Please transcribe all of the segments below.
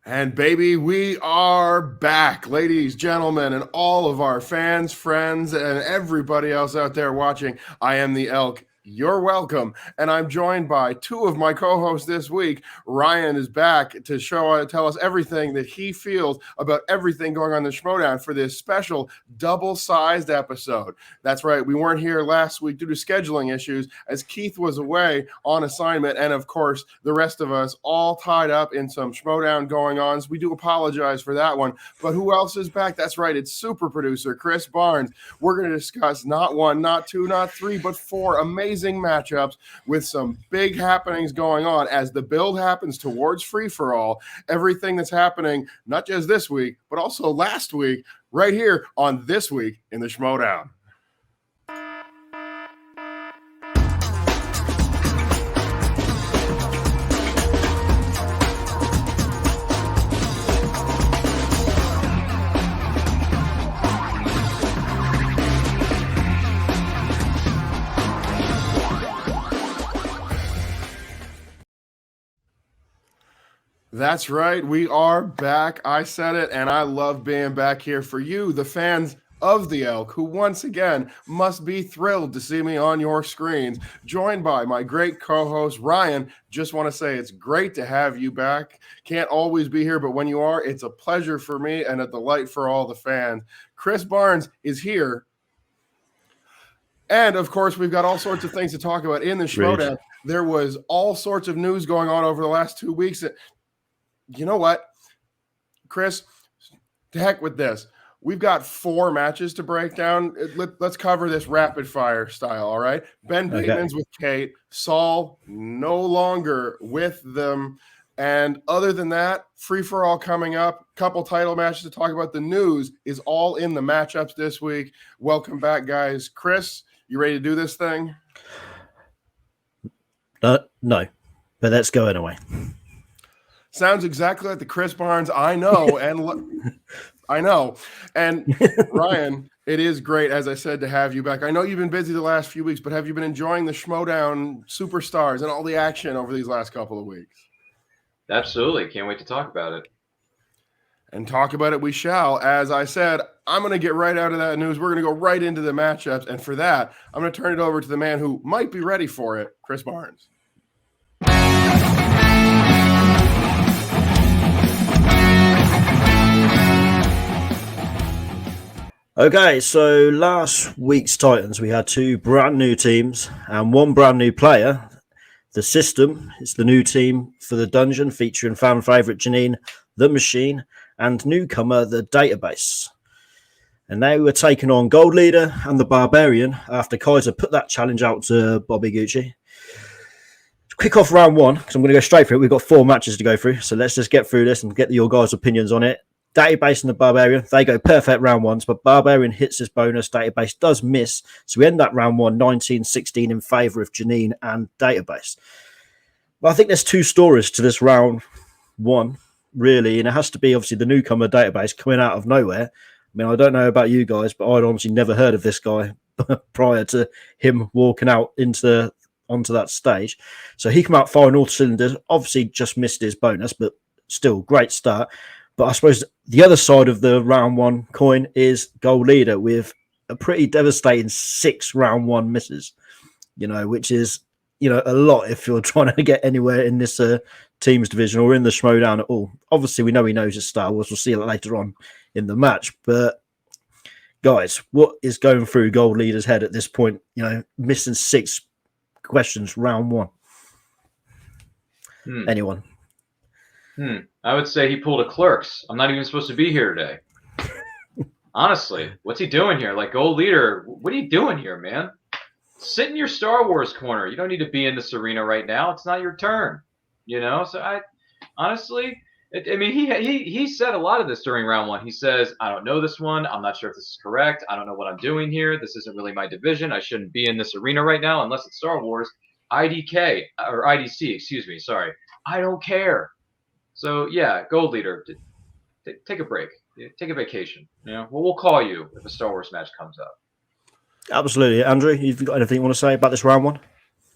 And baby, we are back, ladies, gentlemen, and all of our fans, friends, and everybody else out there watching. I am the Elk. You're welcome. And I'm joined by two of my co-hosts this week. Ryan is back to tell us everything that he feels about everything going on in the Schmoedown for this special double-sized episode. That's right. We weren't here last week due to scheduling issues as Keith was away on assignment. And of course, the rest of us all tied up in some Schmoedown going on. So we do apologize for that one. But who else is back? That's right. It's super producer Chris Barnes. We're going to discuss not one, not two, not three, but four amazing matchups with some big happenings going on as the build happens towards free-for-all. Everything that's happening, not just this week, but also last week, right here on This Week in the Schmoedown. That's right. We are back. I said it, and I love being back here for you, the fans of the Elk, who once again must be thrilled to see me on your screens, joined by my great co-host, Ryan. Just want to say it's great to have you back. Can't always be here, but when you are, it's a pleasure for me and a delight for all the fans. Chris Barnes is here. And, of course, we've got all sorts of things to talk about in the Schmoedown. There was all sorts of news going on over the last 2 weeks that, you know what, Chris, to heck with this. We've got 4 matches to break down. Let's cover this rapid fire style, all right? Ben Bateman's with Kate. Saul no longer with them. And other than that, free-for-all coming up. Couple title matches to talk about. The news is all in the matchups this week. Welcome back, guys. Chris, you ready to do this thing? No, but let's go anyway. Sounds exactly like the Chris Barnes I know, and I know. And Ryan, it is great, as I said, to have you back. I know you've been busy the last few weeks, but have you been enjoying the Schmoedown superstars and all the action over these last couple of weeks? Absolutely. Can't wait to talk about it. And talk about it we shall. As I said, I'm going to get right out of that news. We're going to go right into the matchups. And for that, I'm going to turn it over to the man who might be ready for it, Chris Barnes. Okay, so last week's Titans, we had 2 brand new teams and 1 brand new player. The system is the new team for the dungeon, featuring fan favourite Janine, the Machine, and newcomer, the Database. And now we're taking on Gold Leader and the Barbarian after Kaiser put that challenge out to Bobby Gucci. To kick off round 1, because I'm going to go straight through it, we've got 4 matches to go through, so let's just get through this and get your guys' opinions on it. Database and the Barbarian, they go perfect round 1s, but Barbarian hits his bonus. Database does miss. So we end that round 1, 19-16 in favour of Janine and Database. But I think there's 2 stories to this round 1, really, and it has to be obviously the newcomer Database coming out of nowhere. I mean, I don't know about you guys, but I'd honestly never heard of this guy prior to him walking out onto that stage. So he came out firing all cylinders, obviously just missed his bonus, but still great start. But I suppose the other side of the round 1 coin is Gold Leader with a pretty devastating 6 round 1 misses, which is, a lot if you're trying to get anywhere in this teams division or in the Schmoedown at all. Obviously, we know he knows his Star Wars. We'll see it later on in the match. But guys, what is going through Gold Leader's head at this point? Missing 6 questions round 1. Anyone? I would say he pulled a Clerks. I'm not even supposed to be here today. Honestly, what's he doing here? Like, Gold Leader, what are you doing here, man? Sit in your Star Wars corner. You don't need to be in this arena right now. It's not your turn. So I honestly, he said a lot of this during round 1. He says, I don't know this one. I'm not sure if this is correct. I don't know what I'm doing here. This isn't really my division. I shouldn't be in this arena right now unless it's Star Wars. IDK, or IDC, excuse me. Sorry. I don't care. So, yeah, Gold Leader, take a break. Take a vacation. We'll call you if a Star Wars match comes up. Absolutely. Andrew, you've got anything you want to say about this round 1?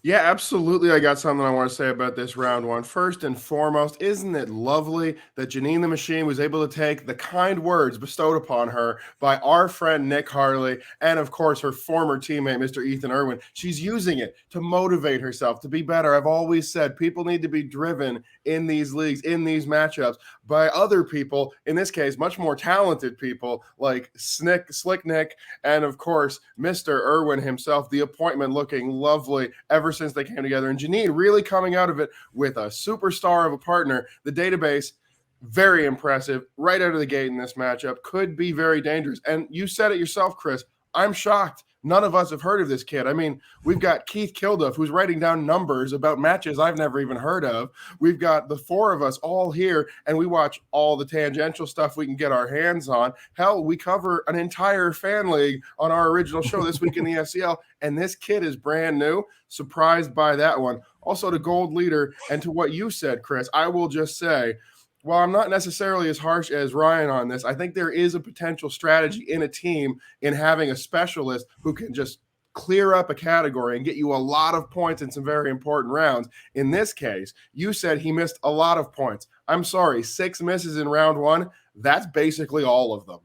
Yeah, absolutely. I got something I want to say about this round one. First and foremost, isn't it lovely that Janine the Machine was able to take the kind words bestowed upon her by our friend Nick Harley and, of course, her former teammate, Mr. Ethan Irwin? She's using it to motivate herself to be better. I've always said people need to be driven in these leagues, in these matchups, by other people, in this case, much more talented people like Slick Nick, and, of course, Mr. Irwin himself, the appointment looking lovely ever since they came together. And Janine really coming out of it with a superstar of a partner. The database, very impressive right out of the gate in this matchup, could be very dangerous. And you said it yourself, Chris. I'm shocked. None of us have heard of this kid. I mean, we've got Keith Kilduff, who's writing down numbers about matches I've never even heard of. We've got the four of us all here, and we watch all the tangential stuff we can get our hands on. Hell, we cover an entire fan league on our original show this week in the FCL, and this kid is brand new. Surprised by that one. Also to Gold Leader and to what you said, Chris, I will just say, while I'm not necessarily as harsh as Ryan on this, I think there is a potential strategy in a team in having a specialist who can just clear up a category and get you a lot of points in some very important rounds. In this case, you said he missed a lot of points. I'm sorry, 6 misses in round one. That's basically all of them.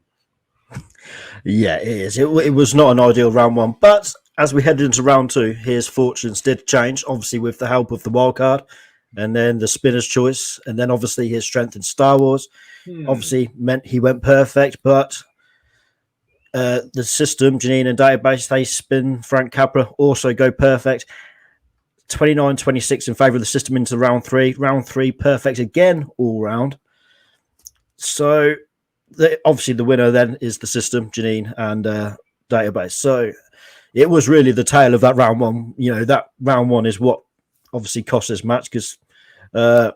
Yeah, it is. It was not an ideal round one, but as we headed into round two, his fortunes did change, obviously with the help of the wild card, and then the spinner's choice, and then obviously his strength in Star Wars. Obviously meant he went perfect, but the system, Janine and database, they spin Frank Capra, also go perfect. 29-26 in favour of the system into round three. Round three, perfect again, all round. So obviously the winner then is the system, Janine and database. So it was really the tail of that round one. You know, that round one is what obviously cost this match because Gold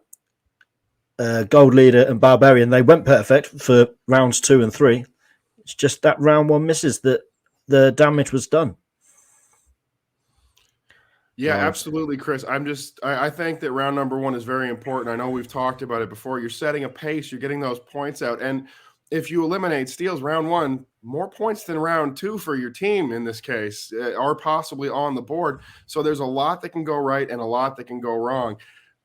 Leader and Barbarian, they went perfect for rounds 2 and 3. It's just that round one misses that the damage was done. Yeah, absolutely, Chris. I think that round number one is very important. I know we've talked about it before. You're setting a pace, you're getting those points out. And if you eliminate steals round one, more points than round two for your team in this case are possibly on the board. So there's a lot that can go right and a lot that can go wrong.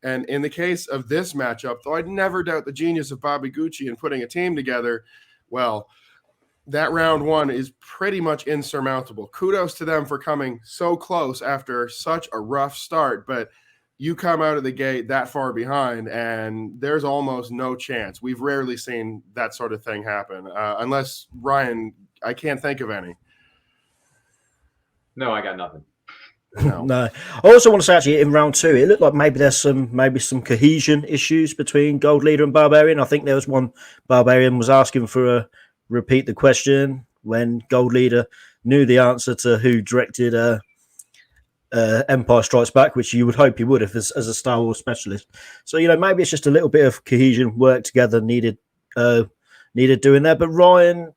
And in the case of this matchup, though I'd never doubt the genius of Bobby Gucci in putting a team together, well, that round one is pretty much insurmountable. Kudos to them for coming so close after such a rough start, but you come out of the gate that far behind and there's almost no chance. We've rarely seen that sort of thing happen. Unless, Ryan, I can't think of any. No, I got nothing. No. I also want to say actually in round two, it looked like maybe there's some cohesion issues between Gold Leader and Barbarian. I think there was one Barbarian was asking for a repeat the question when Gold Leader knew the answer to who directed Empire Strikes Back, which you would hope he would if as a Star Wars specialist. So, you know, maybe it's just a little bit of cohesion, work together needed doing there. But Ryan,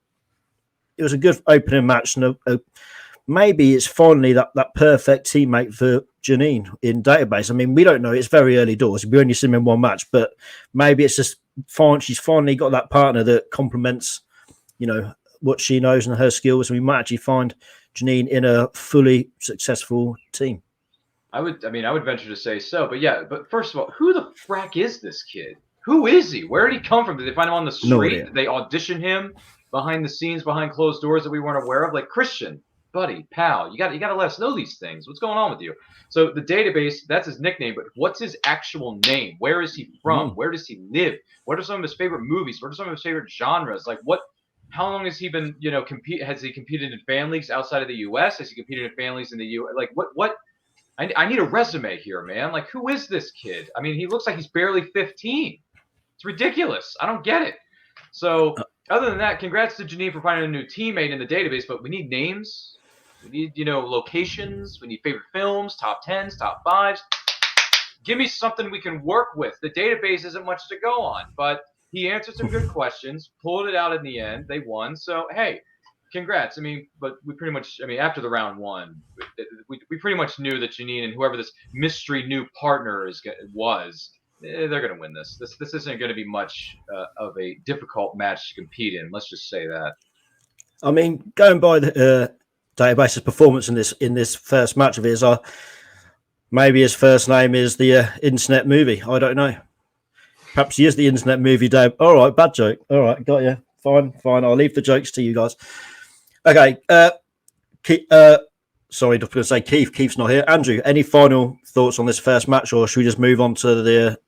it was a good opening match and maybe it's finally that perfect teammate for Janine in database. I mean, we don't know. It's very early doors. We only see him in one match, but maybe it's just fine. She's finally got that partner that complements, you know, what she knows and her skills. And we might actually find Janine in a fully successful team. I would venture to say so. But yeah, but first of all, who the frack is this kid? Who is he? Where did he come from? Did they find him on the street? No idea. Did they audition him behind the scenes, behind closed doors that we weren't aware of? Like, Christian, buddy, pal, you got to let us know these things. What's going on with you? So the database, that's his nickname, but what's his actual name? Where is he from? Where does he live? What are some of his favorite movies? What are some of his favorite genres? Like, how long has he been, has he competed in fan leagues outside of the U.S.? Has he competed in fan leagues in the U.S.? Like, I need a resume here, man. Like, who is this kid? I mean, he looks like he's barely 15. It's ridiculous. I don't get it. So other than that, congrats to Janine for finding a new teammate in the database, but we need names. We need, locations. We need favorite films, top 10s, top 5s. Give me something we can work with. The database isn't much to go on, but he answered some good questions, pulled it out in the end. They won. So, hey, congrats. I mean, but we pretty much, after the round one, we pretty much knew that Janine and whoever this mystery new partner was, they're going to win this. This isn't going to be much of a difficult match to compete in. Let's just say that. I mean, going by the database's performance in this first match of his, Maybe his first name is the internet movie. I don't know. Perhaps he is the internet movie, Dave. All right, bad joke. All right, got you. Fine. I'll leave the jokes to you guys. Okay. Sorry, I'm going to say Keith. Keith's not here. Andrew, any final thoughts on this first match, or should we just move on to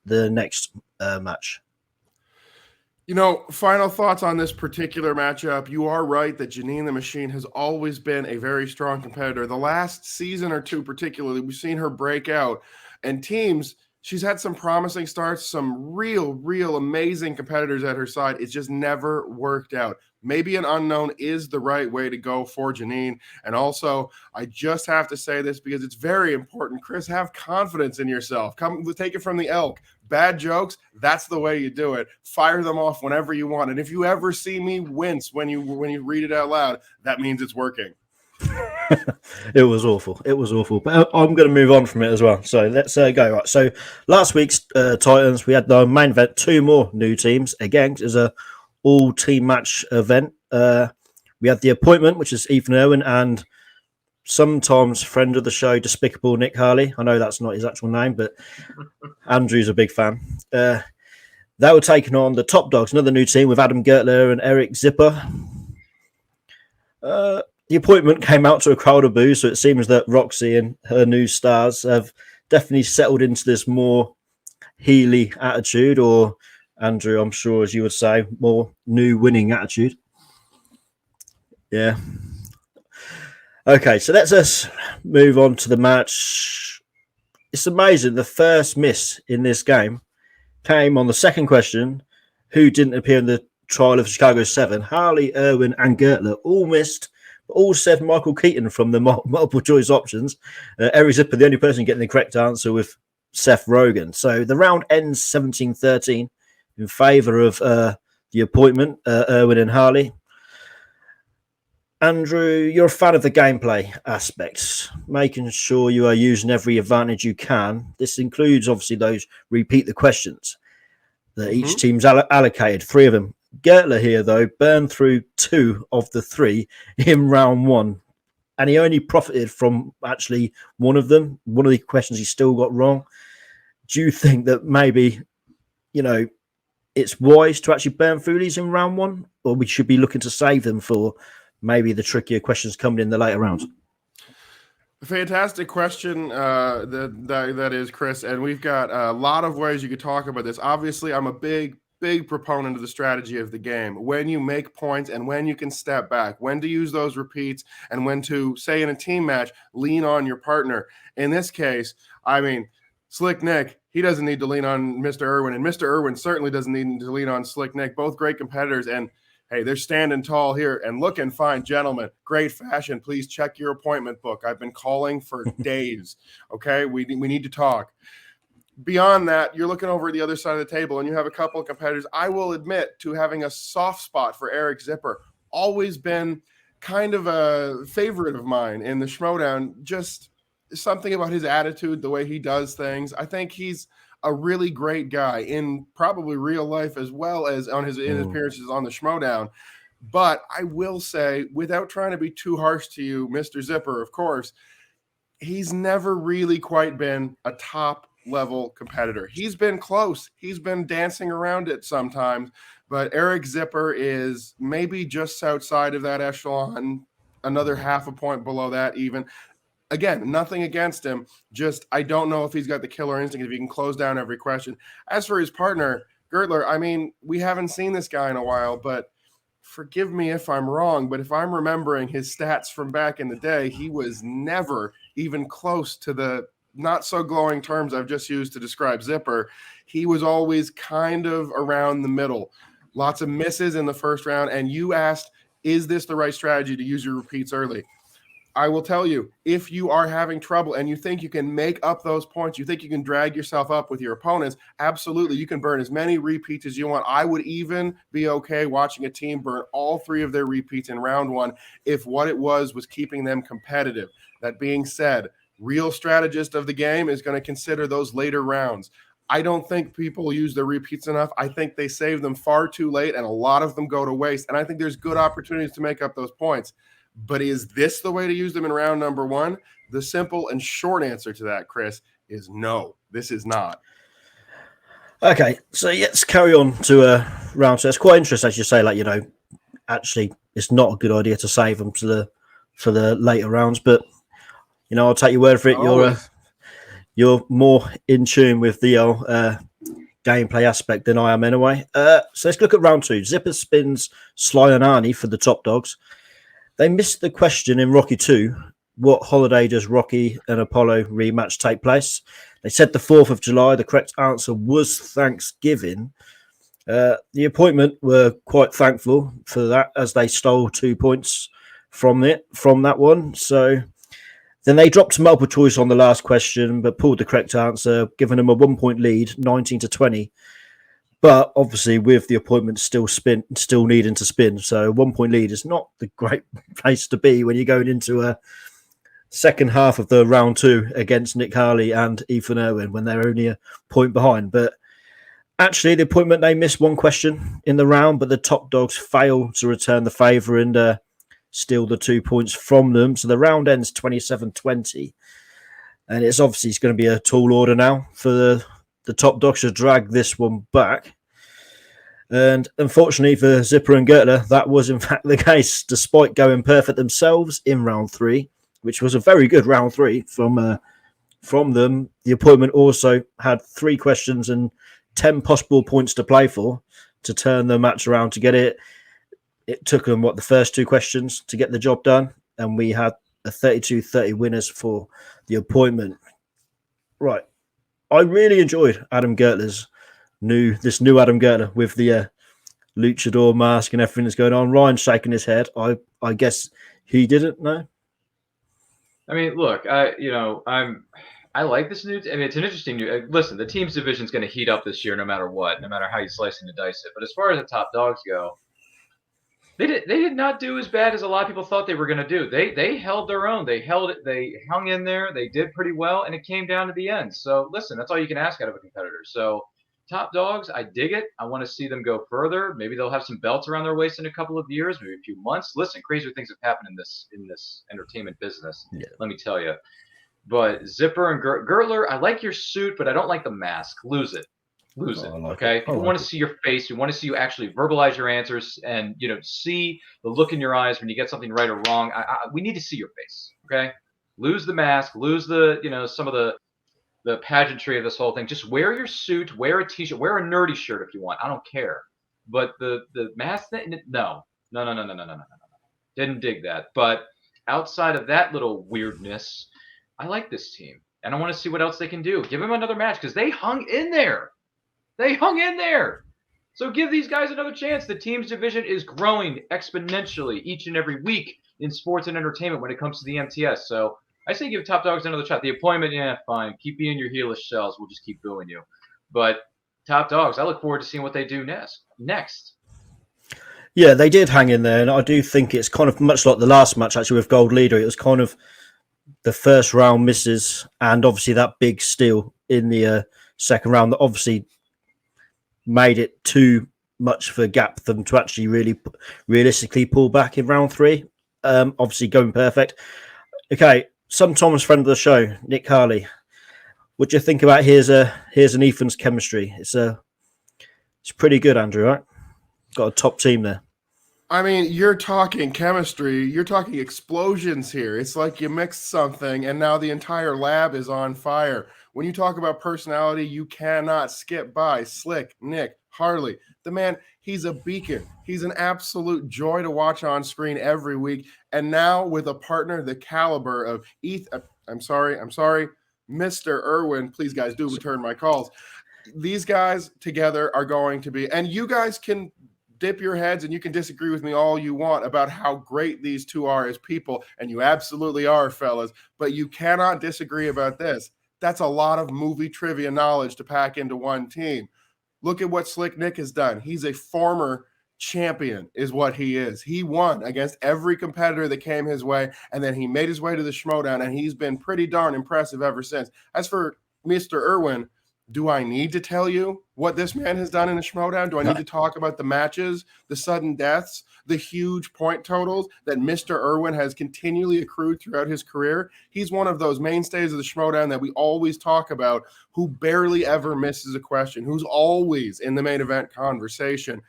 the next match? Final thoughts on this particular matchup. You are right that Janine the Machine has always been a very strong competitor. The last season or two, particularly, we've seen her break out. And teams, she's had some promising starts, some real amazing competitors at her side. It's just never worked out. Maybe an unknown is the right way to go for Janine. And also, I just have to say this because it's very important. Chris, have confidence in yourself. Come take it from the elk. Bad jokes, that's the way you do it. Fire them off whenever you want. And if you ever see me wince when you read it out loud, that means it's working. It was awful. But I'm going to move on from it as well. So let's go. Right. So last week's Titans, we had the main event, 2 more new teams. Again, it was a all-team match event. We had the appointment, which is Ethan Irwin and sometimes friend of the show, Despicable Nick Harley. I know that's not his actual name, but Andrew's a big fan. They were taking on the Top Dogs, another new team with Adam Gertler and Eric Zipper. The appointment came out to a crowd of boos, so it seems that Roxy and her new stars have definitely settled into this more Healy attitude, or Andrew, I'm sure, as you would say, more new winning attitude. Yeah. Okay, so let's just move on to the match. It's amazing. The first miss in this game came on the second question. Who didn't appear in the trial of Chicago 7? Harley, Irwin, and Gertler all missed, but all said Michael Keaton from the multiple choice options. Eric Zipper, the only person getting the correct answer, with Seth Rogen. So the round ends 17-13 in favour of the appointment, Irwin and Harley. Andrew, you're a fan of the gameplay aspects, making sure you are using every advantage you can. This includes, obviously, those repeat the questions that each team's allocated, 3 of them. Gertler here, though, burned through 2 of the 3 in round 1, and he only profited from actually one of them. One of the questions he still got wrong. Do you think that maybe, it's wise to actually burn through these in round 1, or we should be looking to save them for maybe the trickier questions coming in the later rounds? Fantastic question that is, Chris, and we've got a lot of ways you could talk about this. Obviously, I'm a big proponent of the strategy of the game. When you make points and when you can step back, when to use those repeats, and when to, say in a team match, lean on your partner. In this case, I mean, Slick Nick, he doesn't need to lean on Mr. Irwin, and Mr. Irwin certainly doesn't need to lean on Slick Nick. Both great competitors, and hey, they're standing tall here and looking fine, gentlemen. Great fashion. Please check your appointment book. I've been calling for days. Okay, we need to talk. Beyond that, you're looking over at the other side of the table, and you have a couple of competitors. I will admit to having a soft spot for Eric Zipper. Always been kind of a favorite of mine in the Schmoedown. Just something about his attitude, the way he does things. I think he's a really great guy in probably real life as well as on his appearances on the Schmoedown. But I will say, without trying to be too harsh to you, Mr. Zipper, of course, he's never really quite been a top level competitor. He's been close. He's been dancing around it sometimes, but Eric Zipper is maybe just outside of that echelon, another half a point below that even. Again, nothing against him. Just I don't know if he's got the killer instinct, if he can close down every question. As for his partner, Gertler, I mean, we haven't seen this guy in a while, but forgive me if I'm wrong, but if I'm remembering his stats from back in the day, he was never even close to the not so glowing terms I've just used to describe Zipper. He was always kind of around the middle. Lots of misses in the first round. And you asked, is this the right strategy to use your repeats early? I will tell you, if you are having trouble and you think you can make up those points, you think you can drag yourself up with your opponents, absolutely, you can burn as many repeats as you want. I would even be okay watching a team burn all 3 of their repeats in round 1 if what it was keeping them competitive. That being said, real strategist of the game is going to consider those later rounds. I don't think people use their repeats enough. I think they save them far too late, and a lot of them go to waste. And I think there's good opportunities to make up those points. But is this the way to use them in round number one? The simple and short answer to that, Chris, is no. This is not. Okay, so let's carry on to round two. It's quite interesting, as you say, like, actually it's not a good idea to save them for the later rounds, but I'll take your word for it. You're more in tune with the gameplay aspect than I am anyway. So let's look at round two. Zipper spins Sly and Arnie for the top dogs. They missed the question in Rocky 2. What holiday does Rocky and Apollo rematch take place? They said the 4th of July. The correct answer was Thanksgiving. The appointment were quite thankful for that, as they stole 2 points from that one. So then they dropped multiple choice on the last question, but pulled the correct answer, giving them a 1 point lead, 19-20. But obviously, with the appointment still needing to spin, so 1 point lead is not the great place to be when you're going into a second half of the round two against Nick Harley and Ethan Irwin when they're only a point behind. But actually, the appointment, they missed one question in the round, but the top dogs failed to return the favour and steal the 2 points from them. So the round ends 27-20. And it's going to be a tall order now for the top dogs to drag this one back. And unfortunately for Zipper and Gertler, that was in fact the case, despite going perfect themselves in round three, which was a very good round three from them. The appointment also had 3 questions and 10 possible points to play for to turn the match around to get it. It took them, the first 2 questions to get the job done. And we had a 32-30 winners for the appointment. Right. I really enjoyed Adam Gertler's new Adam Gertler with the luchador mask and everything that's going on. Ryan's shaking his head. I guess he didn't know. I mean, look, I like this new. I mean, it's an interesting new. Listen, the team's division is going to heat up this year, no matter what, no matter how you slice and dice it. But as far as the top dogs go, they did not do as bad as a lot of people thought they were going to do. They held their own. They hung in there. They did pretty well, and it came down to the end. So listen, that's all you can ask out of a competitor. So top dogs, I dig it. I want to see them go further. Maybe they'll have some belts around their waist in a couple of years, maybe a few months. Listen, crazier things have happened in this entertainment business. Yeah. Let me tell you. But Zipper and Gertler, I like your suit, but I don't like the mask. Lose it. Okay? People want to see your face. We want to see you actually verbalize your answers and, see the look in your eyes when you get something right or wrong. We need to see your face. Okay? Lose the mask. Lose the, some of the pageantry of this whole thing. Just wear your suit, wear a t-shirt, wear a nerdy shirt if you want. I don't care. But the mask thing, no. Didn't dig that. But outside of that little weirdness, I like this team. And I want to see what else they can do. Give them another match because they hung in there. So give these guys another chance. The team's division is growing exponentially each and every week in sports and entertainment when it comes to the MTS. So I say give top dogs another shot. The appointment, yeah, fine. Keep being your heelish shells. We'll just keep booing you. But top dogs, I look forward to seeing what they do next. Yeah, they did hang in there, and I do think it's kind of much like the last match, actually, with Gold Leader. It was kind of the first round misses and obviously that big steal in the second round that obviously made it too much of a gap for them to actually realistically pull back in round three. Obviously going perfect. Okay, sometimes friend of the show, Nick Harley. What do you think about here's an Ethan's chemistry? It's pretty good, Andrew, right? Got a top team there. I mean, you're talking chemistry. You're talking explosions here. It's like you mixed something and now the entire lab is on fire. When you talk about personality, you cannot skip by Slick, Nick, Harley. The man, he's a beacon. He's an absolute joy to watch on screen every week. And now with a partner the caliber of I'm sorry, Mr. Irwin, please guys do return my calls. These guys together are going to be, and you guys can dip your heads and you can disagree with me all you want about how great these two are as people, and you absolutely are, fellas, but you cannot disagree about this. That's a lot of movie trivia knowledge to pack into one team. Look at what Slick Nick has done. He's a former champion is what he is. He won against every competitor that came his way, and then he made his way to the Schmoedown, and he's been pretty darn impressive ever since. As for Mr. Irwin, Do I need to tell you what this man has done in the Schmoedown? Do I need to talk about the matches, the sudden deaths, the huge point totals that Mr. Irwin has continually accrued throughout his career? He's one of those mainstays of the Schmoedown that we always talk about, who barely ever misses a question, who's always in the main event conversation.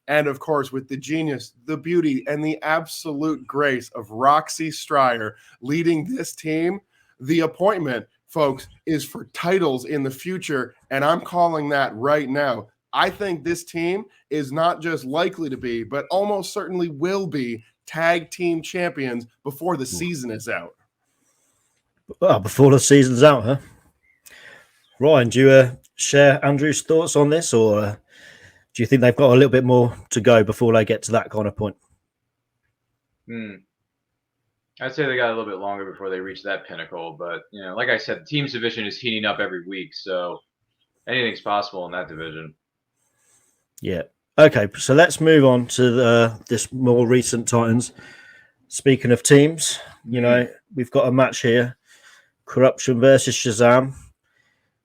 And of course, with the genius, the beauty, and the absolute grace of Roxy Stryer leading this team, the appointment, folks, is for titles in the future, and I'm calling that right now. I think this team is not just likely to be, but almost certainly will be tag team champions before the season is out. Well, before the season's out, huh? Ryan, do you share Andrew's thoughts on this, or do you think they've got a little bit more to go before they get to that kind of point? I'd say they got a little bit longer before they reach that pinnacle, but like I said, the team's division is heating up every week, so anything's possible in that division. Yeah. Okay, so let's move on to this more recent Titans. Speaking of teams, we've got a match here: KOrruption versus Shazam.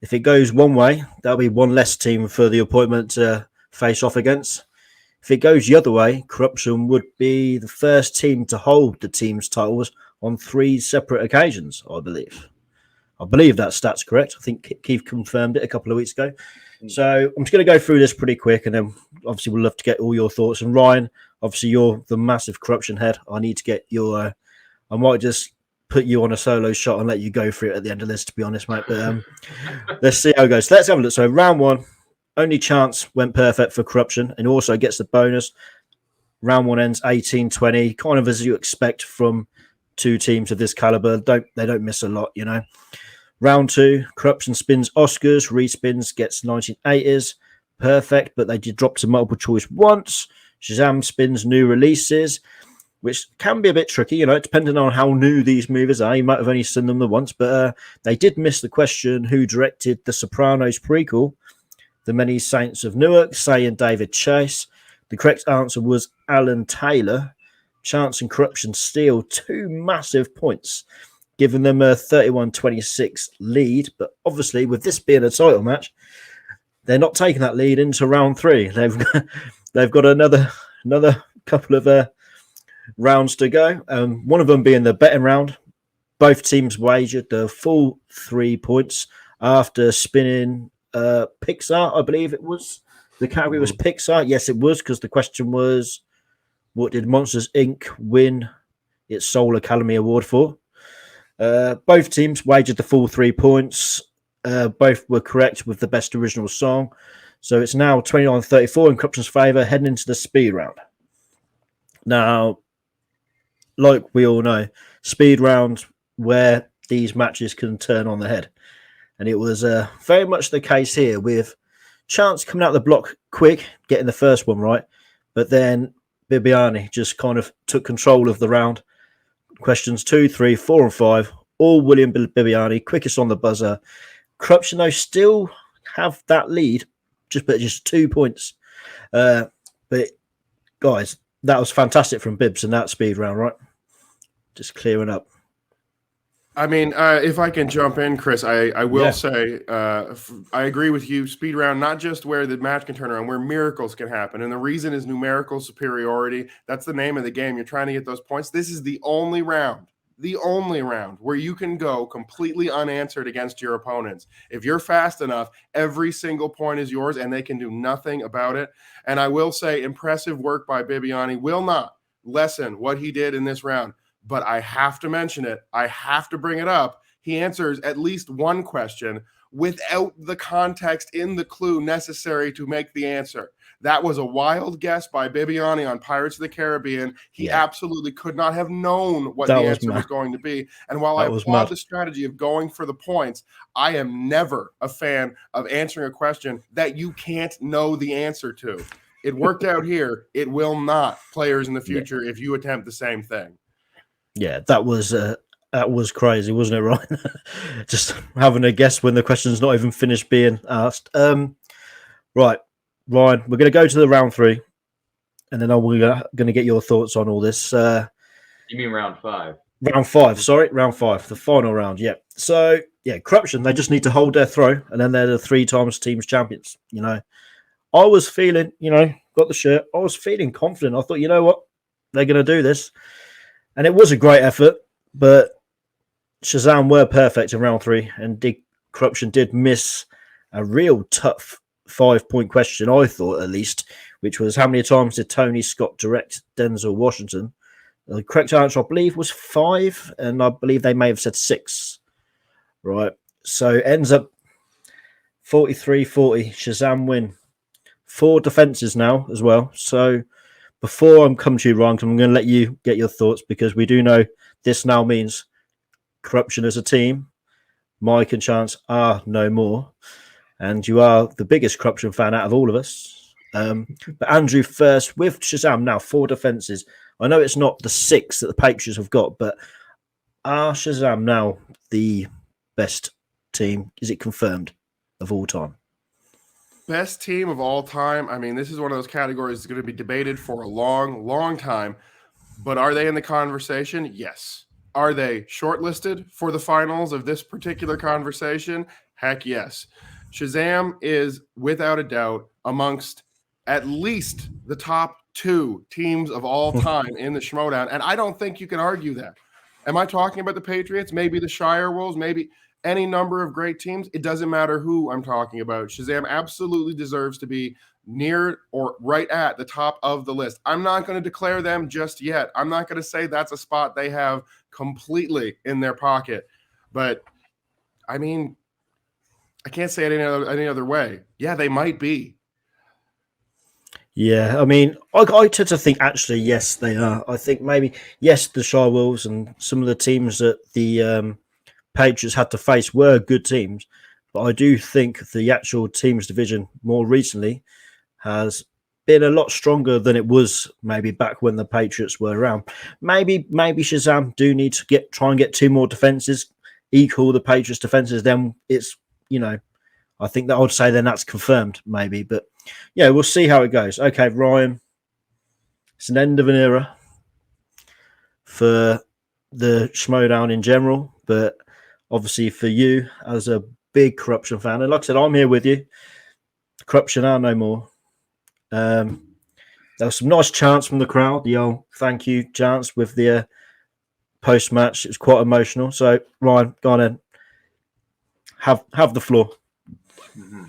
If it goes one way, that'll be one less team for the appointment to face off against. If it goes the other way, KOrruption would be the first team to hold the team's titles on 3 separate occasions, I believe. I believe that stat's correct. I think Keith confirmed it a couple of weeks ago. So I'm just going to go through this pretty quick, and then obviously we'd love to get all your thoughts. And Ryan, obviously you're the massive KOrruption head. I need to get your... I might just put you on a solo shot and let you go through it at the end of this, to be honest, mate. But let's see how it goes. So let's have a look. So round 1. Only chance went perfect for KOrruption, and also gets the bonus. Round 1 ends 18-20, kind of as you expect from 2 teams of this caliber. They don't miss a lot, Round 2, KOrruption spins Oscars, respins, gets 1980s. Perfect, but they did drop to multiple choice once. Shazam spins new releases, which can be a bit tricky, depending on how new these movies are. You might have only seen them the once, but they did miss the question who directed the Sopranos prequel, The Many Saints of Newark, Say and David Chase. The correct answer was Alan Taylor. Chance and KOrruption steal 2 massive points, giving them a 31-26 lead. But obviously, with this being a title match, they're not taking that lead into round 3. They've got another couple of rounds to go. One of them being the betting round. Both teams wagered the full 3 points after spinning Pixar, I believe it was. The category was Pixar. Yes, it was, because the question was, what did Monsters, Inc. win its Soul Academy Award for? Both teams wagered the full 3 points. Both were correct with the best original song. So it's now 29-34 in KOrruption's favour, heading into the speed round. Now, like we all know, speed round where these matches can turn on the head. And it was very much the case here, with Chance coming out the block quick, getting the first one right. But then Bibiani just kind of took control of the round. Questions 2, 3, 4, and 5, all William Bibiani, quickest on the buzzer. KOrruption, though, still have that lead, just 2 points. But, guys, that was fantastic from Bibbs in that speed round, right? Just clearing up. I mean, if I can jump in, Chris, I will say I agree with you. Speed round, not just where the match can turn around, where miracles can happen. And the reason is numerical superiority. That's the name of the game. You're trying to get those points. This is the only round where you can go completely unanswered against your opponents. If you're fast enough, every single point is yours, and they can do nothing about it. And I will say, impressive work by Bibiani will not lessen what he did in this round. But I have to mention it. I have to bring it up. He answers at least one question without the context in the clue necessary to make the answer. That was a wild guess by Bibiani on Pirates of the Caribbean. He absolutely could not have known what the answer was going to be. And while I applaud the strategy of going for the points, I am never a fan of answering a question that you can't know the answer to. It worked out here. It will not, players in the future, if you attempt the same thing. Yeah, that was crazy, wasn't it, Ryan? Just having a guess when the question's not even finished being asked. Right, Ryan, we're going to go to the round 3, and then we're going to get your thoughts on all this. You mean round 5? Round 5, sorry, round 5, the final round. Yeah. So yeah, Corruption, they just need to hold their throw, and then they're the 3 times teams champions. You know, I was feeling, got the shirt. I was feeling confident. I thought, you know what, they're going to do this, and it was a great effort. But Shazam were perfect in round 3, and Corruption did miss a real tough 5-point question, I thought at least, which was how many times did Tony Scott direct Denzel Washington? The correct answer, I believe, was 5, and I believe they may have said 6. Right, so it ends up 43-40. Shazam win. 4 defenses now as well. So before I'm coming to you, Ryan, I'm going to let you get your thoughts, because we do know this now means Corruption as a team. Mike and Chance are no more, and you are the biggest Corruption fan out of all of us. But Andrew first, with Shazam now 4 defenses. I know it's not the 6 that the Patriots have got, but are Shazam now the best team? Is it confirmed of all time? Best team of all time. I mean, this is one of those categories that's going to be debated for a long, long time. But are they in the conversation? Yes. Are they shortlisted for the finals of this particular conversation? Heck yes. Shazam is, without a doubt, amongst at least the top 2 teams of all time in the Schmoedown. And I don't think you can argue that. Am I talking about the Patriots? Maybe the Shire Wolves? Maybe any number of great teams? It doesn't matter who I'm talking about. Shazam absolutely deserves to be near or right at the top of the list. I'm not going to declare them just yet. I'm not going to say that's a spot they have completely in their pocket. But, I mean, I can't say it any other way. Yeah, they might be. Yeah, I mean, I tend to think actually, yes, they are. I think maybe, yes, the Shire Wolves and some of the teams that the Patriots had to face were good teams, but I do think the actual teams division more recently has been a lot stronger than it was maybe back when the Patriots were around. Maybe Shazam do need to try and get 2 more defenses, equal the Patriots defenses. Then it's, I think that I would say then that's confirmed maybe, but yeah, we'll see how it goes. Okay, Ryan, it's an end of an era for the Schmoedown in general, but obviously for you as a big Corruption fan, and like I said, I'm here with you. Corruption are no more. There was some nice chants from the crowd. The old thank you chants with the post match. It was quite emotional. So Ryan, go on in. Have the floor. Mm-hmm.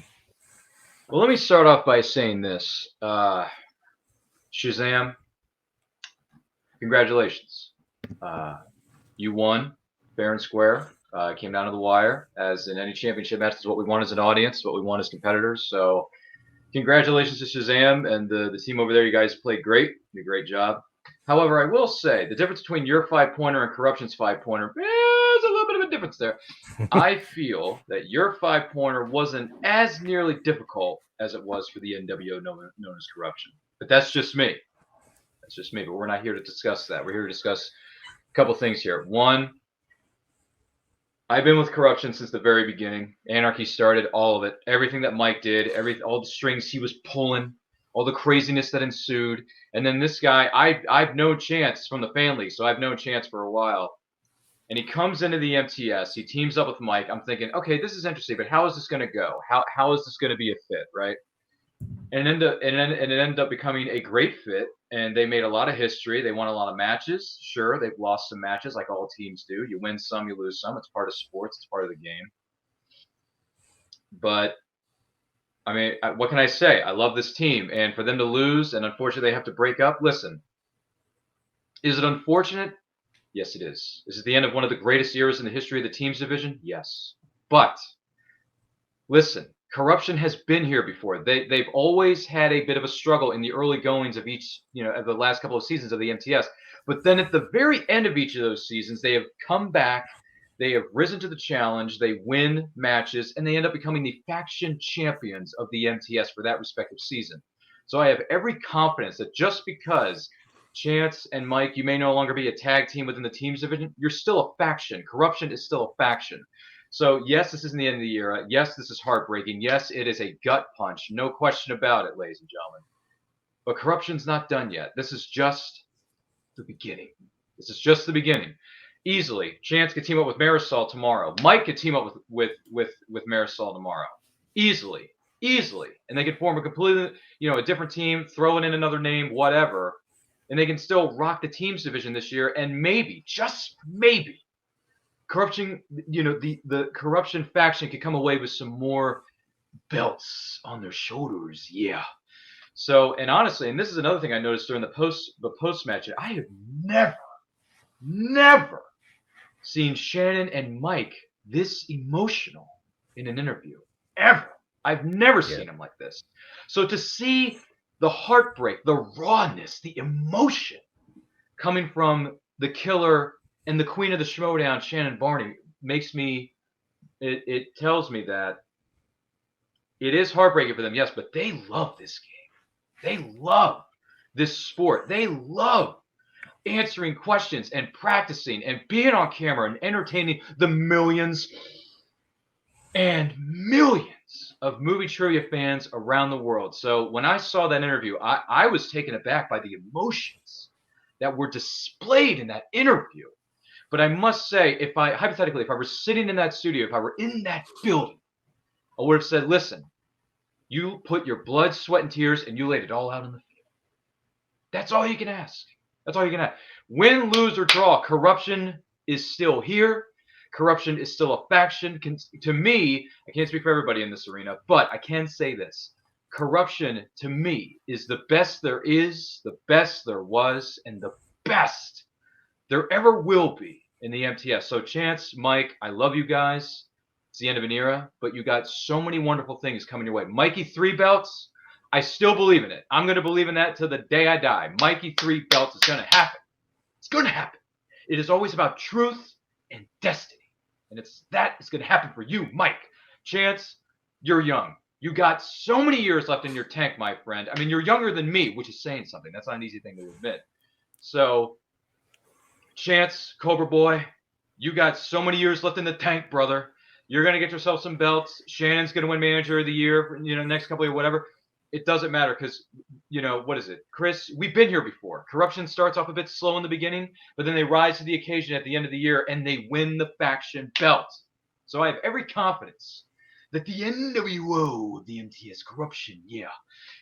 Well, let me start off by saying this. Shazam, congratulations. You won fair and square. Came down to the wire, as in any championship match. Is what we want as an audience, what we want as competitors. So congratulations to Shazam and the team over there. You guys played great. Did a great job. However, I will say the difference between your 5-pointer and Corruption's 5-pointer, there's a little bit of a difference there. I feel that your 5-pointer wasn't as nearly difficult as it was for the NWO known as Corruption. But that's just me. That's just me. But we're not here to discuss that. We're here to discuss a couple things here. One, I've been with Corruption since the very beginning. Anarchy started, all of it. Everything that Mike did, all the strings he was pulling, all the craziness that ensued. And then this guy, I've known Chance from the family, so I've known Chance for a while. And he comes into the MTS. He teams up with Mike. I'm thinking, okay, this is interesting, but how is this going to go? How is this going to be a fit, right? And it ended up becoming a great fit. And they made a lot of history. They won a lot of matches. Sure, they've lost some matches like all teams do. You win some, you lose some. It's part of sports. It's part of the game. But, I mean, what can I say? I love this team. And for them to lose, and unfortunately they have to break up, listen, is it unfortunate? Yes, it is. Is it the end of one of the greatest eras in the history of the teams division? Yes. But, listen, Corruption has been here before. They've always had a bit of a struggle in the early goings of each, of the last couple of seasons of the MTS. But then at the very end of each of those seasons, they have come back. They have risen to the challenge. They win matches, and they end up becoming the faction champions of the MTS for that respective season. So I have every confidence that just because Chance and Mike, you may no longer be a tag team within the teams division, you're still a faction. Corruption is still a faction. So, yes, this isn't the end of the era. Yes, this is heartbreaking. Yes, it is a gut punch. No question about it, ladies and gentlemen. But Corruption's not done yet. This is just the beginning. This is just the beginning. Easily. Chance could team up with Marisol tomorrow. Mike could team up with Marisol tomorrow. Easily. And they could form a completely, a different team, throw in another name, whatever. And they can still rock the teams division this year. And maybe, just maybe, Corruption, the Corruption faction could come away with some more belts on their shoulders. Yeah. So, and honestly, and this is another thing I noticed during the post match, I have never seen Shannon and Mike this emotional in an interview ever. I've never seen them like this. So to see the heartbreak, the rawness, the emotion coming from the killer and the queen of the Schmoedown, Shannon Barney, it tells me that it is heartbreaking for them, yes, but they love this game. They love this sport. They love answering questions and practicing and being on camera and entertaining the millions and millions of movie trivia fans around the world. So when I saw that interview, I was taken aback by the emotions that were displayed in that interview. But I must say, if I were sitting in that studio, if I were in that building, I would have said, listen, you put your blood, sweat, and tears, and you laid it all out on the field. That's all you can ask. That's all you can ask. Win, lose, or draw, Corruption is still here. Corruption is still a faction. To me, I can't speak for everybody in this arena, but I can say this. Corruption, to me, is the best there is, the best there was, and the best there ever will be in the MTS. So Chance, Mike, I love you guys. It's the end of an era, but you got so many wonderful things coming your way. Mikey 3 belts, I still believe in it. I'm going to believe in that till the day I die. Mikey 3 belts is going to happen. It's going to happen. It is always about truth and destiny. And that is going to happen for you, Mike. Chance, you're young. You got so many years left in your tank, my friend. I mean, you're younger than me, which is saying something. That's not an easy thing to admit. So, Chance, Cobra Boy, you got so many years left in the tank, brother. You're going to get yourself some belts. Shannon's going to win Manager of the Year, next couple of years, whatever. It doesn't matter because, what is it? Chris, we've been here before. Corruption starts off a bit slow in the beginning, but then they rise to the occasion at the end of the year and they win the faction belt. So I have every confidence that the NWO of the MTS Corruption,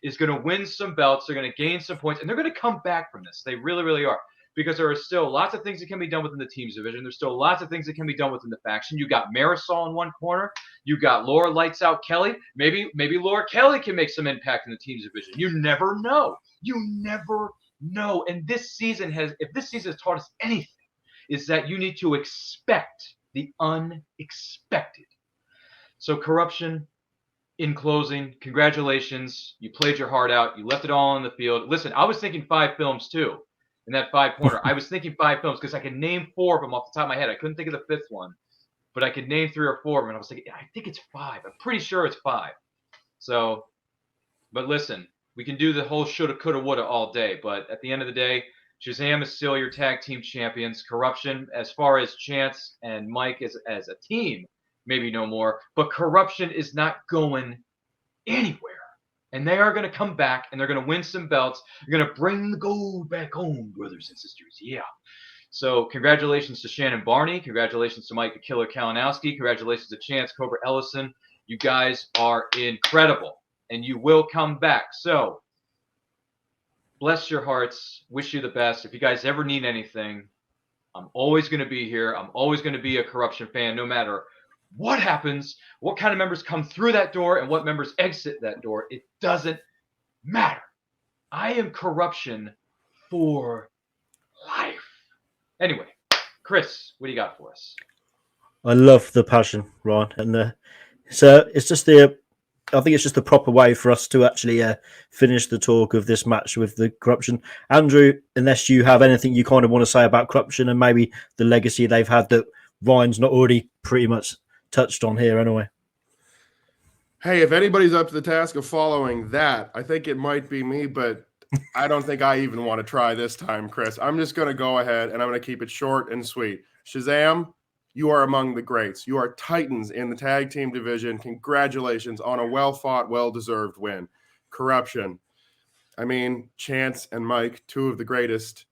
is going to win some belts. They're going to gain some points, and they're going to come back from this. They really, really are. Because there are still lots of things that can be done within the teams division. There's still lots of things that can be done within the faction. You got Marisol in one corner. You got Laura Lights Out Kelly. Maybe Laura Kelly can make some impact in the teams division. You never know. And if this season has taught us anything, is that you need to expect the unexpected. So Corruption, in closing, congratulations. You played your heart out. You left it all on the field. Listen, I was thinking 5 films too. In that 5-pointer, I was thinking 5 films because I could name 4 of them off the top of my head. I couldn't think of the 5th one, but I could name 3 or 4 of them. And I was thinking, I think it's 5. I'm pretty sure it's 5. So, but listen, we can do the whole shoulda, coulda, woulda all day. But at the end of the day, Shazam is still your tag team champions. Corruption, as far as Chance and Mike as a team, maybe no more. But Corruption is not going anywhere. And they are going to come back, and they're going to win some belts. They're going to bring the gold back home, brothers and sisters. Yeah. So congratulations to Shannon Barney. Congratulations to Mike the Killer Kalinowski. Congratulations to Chance Cobra Ellison. You guys are incredible, and you will come back. So bless your hearts. Wish you the best. If you guys ever need anything, I'm always going to be here. I'm always going to be a Corruption fan, no matter what happens, what kind of members come through that door, and what members exit that door. It doesn't matter. I am Corruption for life. Anyway, Chris, what do you got for us? I love the passion, Ryan, and so it's just I think it's just the proper way for us to actually finish the talk of this match with the Corruption. Andrew, unless you have anything you kind of want to say about Corruption and maybe the legacy they've had that Ryan's not already pretty much touched on here anyway. Hey, if anybody's up to the task of following that, I think it might be me, but I don't think I even want to try this time, Chris. I'm just going to go ahead and I'm going to keep it short and sweet. Shazam, you are among the greats. You are titans in the tag team division. Congratulations on a well-fought, well-deserved win. Corruption. I mean, Chance and Mike, 2 of the greatest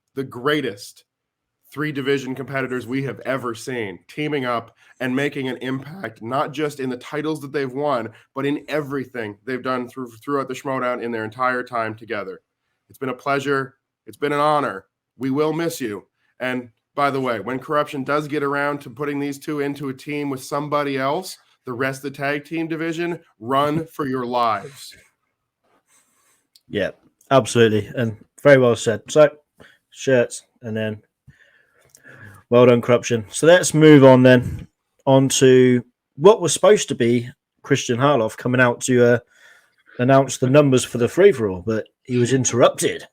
3 division competitors we have ever seen teaming up and making an impact, not just in the titles that they've won, but in everything they've done throughout the Schmoedown in their entire time together. It's been a pleasure. It's been an honor. We will miss you. And by the way, when KOrruption does get around to putting these 2 into a team with somebody else, the rest of the tag team division, run for your lives. Yeah, absolutely. And very well said. So, shirts, and then well done, KOrruption. So let's move on then on to what was supposed to be Christian Harloff coming out to announce the numbers for the free-for-all, but he was interrupted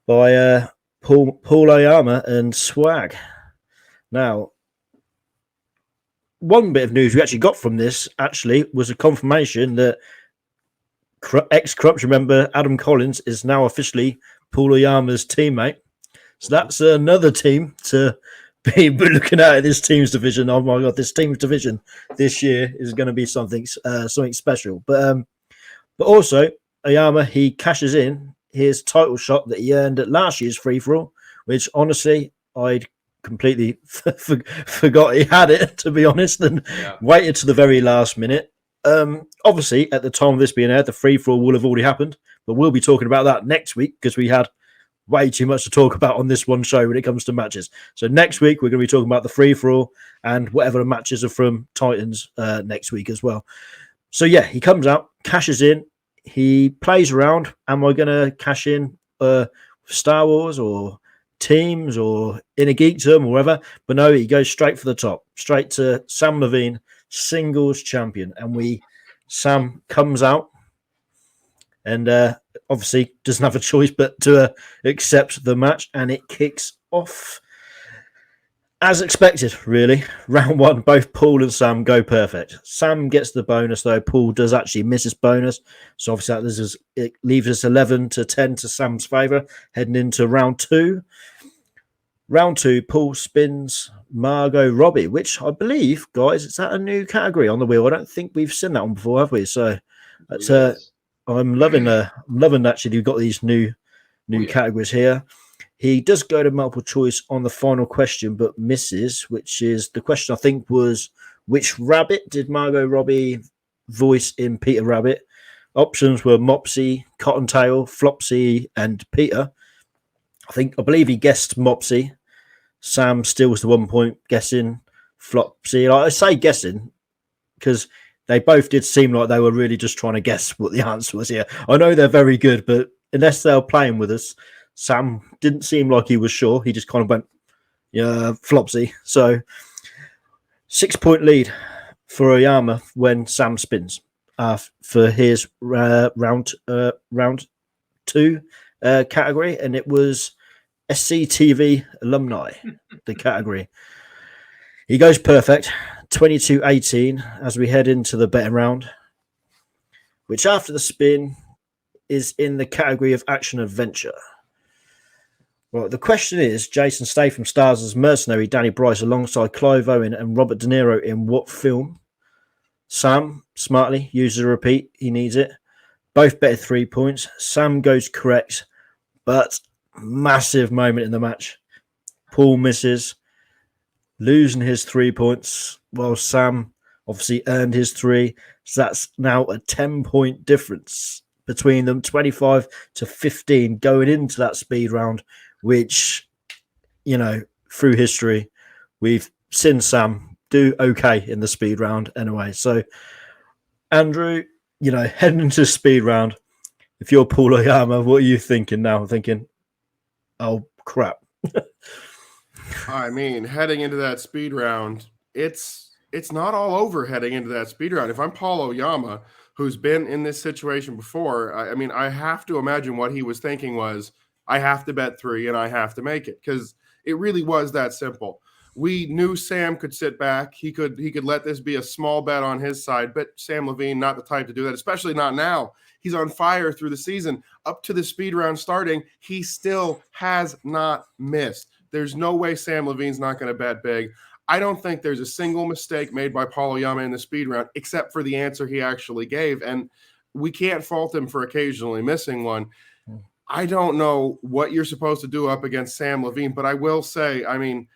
by Paul Oyama and Swag. Now, one bit of news we actually got from this actually was a confirmation that ex-KOrruption member Adam Collins is now officially Paul Oyama's teammate. So that's another team to be looking at this team's division. Oh my God, this team's division this year is going to be something special. But also Oyama, he cashes in his title shot that he earned at last year's free-for-all, which honestly I'd completely forgot he had it, to be honest, and waited to the very last minute. Obviously, at the time of this being aired, the free-for-all will have already happened, but we'll be talking about that next week because we had way too much to talk about on this one show when it comes to matches. So next week, we're going to be talking about the free-for-all and whatever the matches are from Titans next week as well. So yeah, he comes out, cashes in, he plays around. Am I going to cash in Star Wars or teams or in a geekdom or whatever? But no, he goes straight for the top, straight to Samm Levine, singles champion. And Samm comes out and obviously doesn't have a choice but to accept the match, and it kicks off as expected, really. Round 1, both Paul and Samm go perfect. Samm gets the bonus, though. Paul does actually miss his bonus. So obviously it leaves us 11-10 to Samm's favour, heading into round 2. Round 2, Paul spins Margot Robbie, which I believe, guys, is that a new category on the wheel? I don't think we've seen that one before, have we? So that's I'm loving actually you've got these new categories here. He does go to multiple choice on the final question, but misses, which is the question I think was, which rabbit did Margot Robbie voice in Peter Rabbit? Options were Mopsy, Cottontail, Flopsy, and Peter. I believe he guessed Mopsy. Samm steals the 1 point guessing Flopsy. I say guessing because they both did seem like they were really just trying to guess what the answer was here. I know they're very good, but unless they're playing with us, Samm didn't seem like he was sure. He just kind of went, yeah, Flopsy. So 6 point lead for Oyama when Samm spins for his round 2 category, and it was SCTV alumni, the category. He goes perfect, 22-18 as we head into the betting round, which after the spin is in the category of action adventure. Well, the question is, Jason Statham stars as mercenary Danny Bryce alongside Clive Owen and Robert De Niro in what film? Samm smartly uses a repeat. He needs it. Both betted 3 points. Samm goes correct, but massive moment in the match. Paul misses, losing his 3 points, while Samm obviously earned his 3. So that's now a 10-point difference between them, 25-15 going into that speed round, which, you know, through history, we've seen Samm do okay in the speed round anyway. So, Andrew, you know, heading into the speed round, if you're Paul Oyama, what are you thinking now? I'm thinking, oh, crap. I mean, heading into that speed round, it's not all over heading into that speed round. If I'm Paul Oyama, who's been in this situation before, I mean, I have to imagine what he was thinking was, I have to bet 3 and I have to make it, because it really was that simple. We knew Samm could sit back. He could let this be a small bet on his side, but Samm Levine, not the type to do that, especially not now. He's on fire through the season. Up to the speed round starting, he still has not missed. There's no way Samm Levine's not going to bet big. I don't think there's a single mistake made by Paul Oyama in the speed round, except for the answer he actually gave. And we can't fault him for occasionally missing one. I don't know what you're supposed to do up against Samm Levine, but I will say, I mean,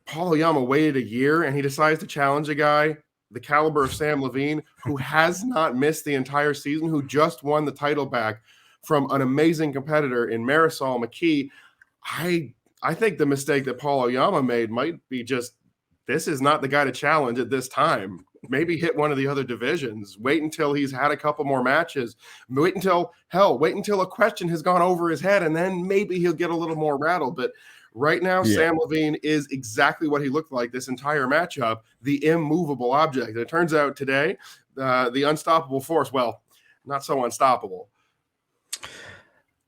Paul Oyama waited a year and he decides to challenge a guy the caliber of Samm Levine, who has not missed the entire season, who just won the title back from an amazing competitor in Marisol McKee. I think the mistake that Paul Oyama made might be just, this is not the guy to challenge at this time. Maybe hit one of the other divisions. Wait until he's had a couple more matches. Wait until a question has gone over his head, and then maybe he'll get a little more rattled. But right now, Samm Levine is exactly what he looked like this entire matchup, the immovable object. And it turns out today, the unstoppable force, well, not so unstoppable.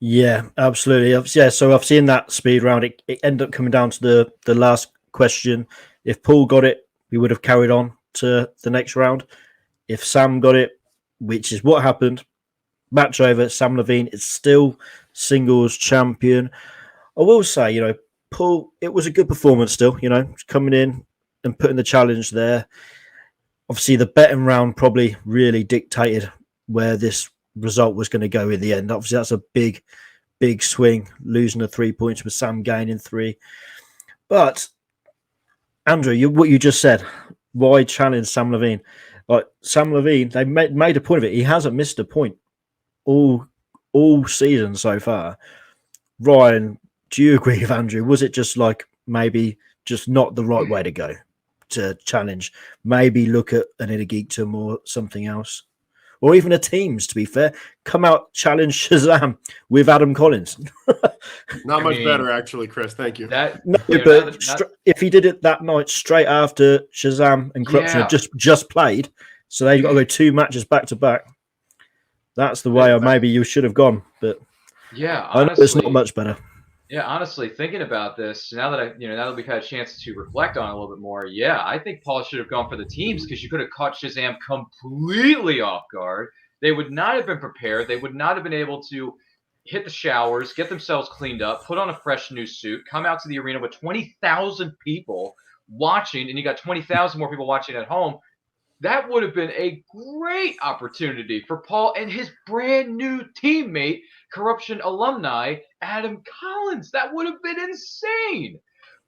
Yeah, absolutely. Yeah, so I've seen that speed round. It ended up coming down to the last question. If Paul got it, we would have carried on to the next round. If Samm got it, which is what happened, match over. Samm Levine is still singles champion. I will say, Paul, it was a good performance still, coming in and putting the challenge there. Obviously, the betting round probably really dictated where this result was going to go in the end. Obviously, that's a big swing, losing the 3 points with Samm gaining 3. But, Andrew, what you just said, why challenge Samm Levine? Like, Samm Levine, they made a point of it. He hasn't missed a point all season so far. Ryan, do you agree with Andrew? Was it just like maybe just not the right way to go to challenge? Maybe look at an Inner Geekdom or something else, or even a Teams. To be fair, come out challenge Shazam with Adam Collins. Not much better, actually, Chris. Thank you. If he did it that night straight after Shazam and KOrruption had just played, so they've got to go 2 matches back to back. That's the way maybe you should have gone, but yeah, honestly, I know it's not much better. Yeah, honestly, thinking about this now that now that we've had a chance to reflect on it a little bit more, yeah, I think Paul should have gone for the teams, because you could have caught Shazam completely off guard. They would not have been prepared. They would not have been able to hit the showers, get themselves cleaned up, put on a fresh new suit, come out to the arena with 20,000 people watching, and you got 20,000 more people watching at home. That would have been a great opportunity for Paul and his brand new teammate, KOrruption alumni, Adam Collins. That would have been insane.